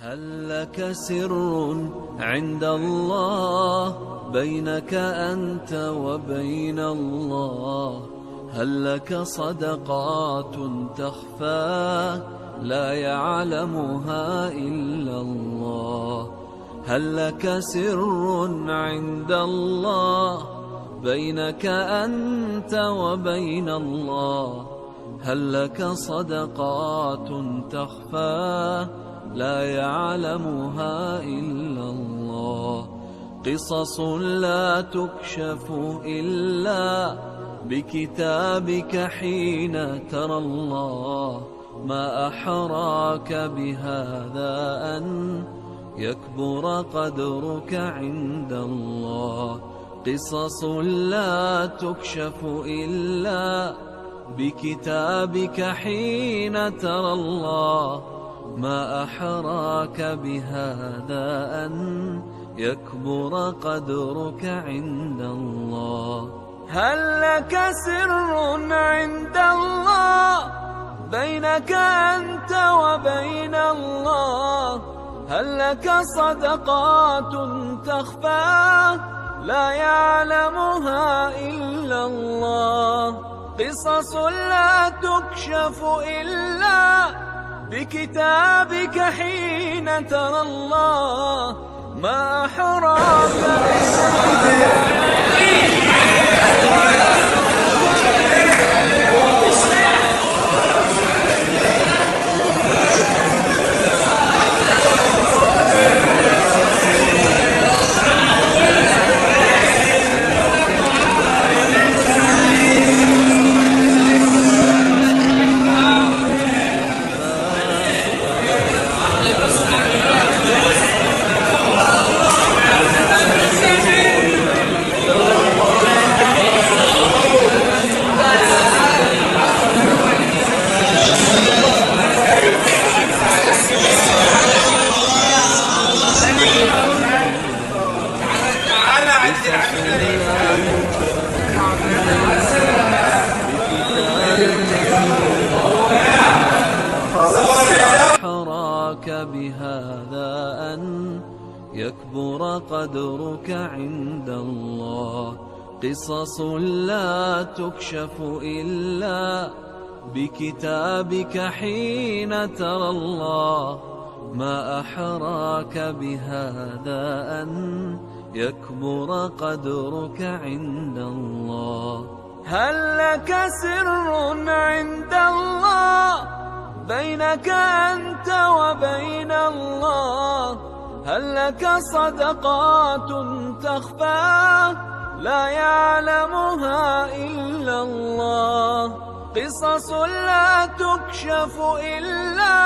هل لك سر عند الله بينك أنت وبين الله؟ هل لك صدقات تخفى لا يعلمها إلا الله؟ هل لك سر عند الله بينك أنت وبين الله؟ هل لك صدقات تخفى لا يعلمها إلا الله؟ قصص لا تكشف إلا بكتابك حين ترى الله. ما أحراك بهذا أن يكبر قدرك عند الله. قصص لا تكشف إلا بكتابك حين ترى الله. ما أحراك بهذا أن يكبر قدرك عند الله. هل لك سر عند الله بينك أنت وبين الله؟ هل لك صدقات تخفى لا يعلمها إلا الله؟ قصص لا تكشف إلا بكتابك حين ترى الله. ما أحراك أحراك بهذا أن يكبر قدرك عند الله. قصص لا تكشف إلا بكتابك حين ترى الله. ما أحراك بهذا أن يكبر قدرك عند الله. هل لك سر عند الله بينك أنت وبين الله؟ هل لك صدقات تخفى لا يعلمها إلا الله؟ قصص لا تكشف إلا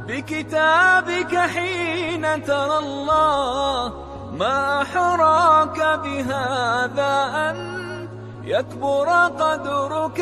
بكتابك حين ترى الله. ما أحراك بهذا أن يكبر قدرك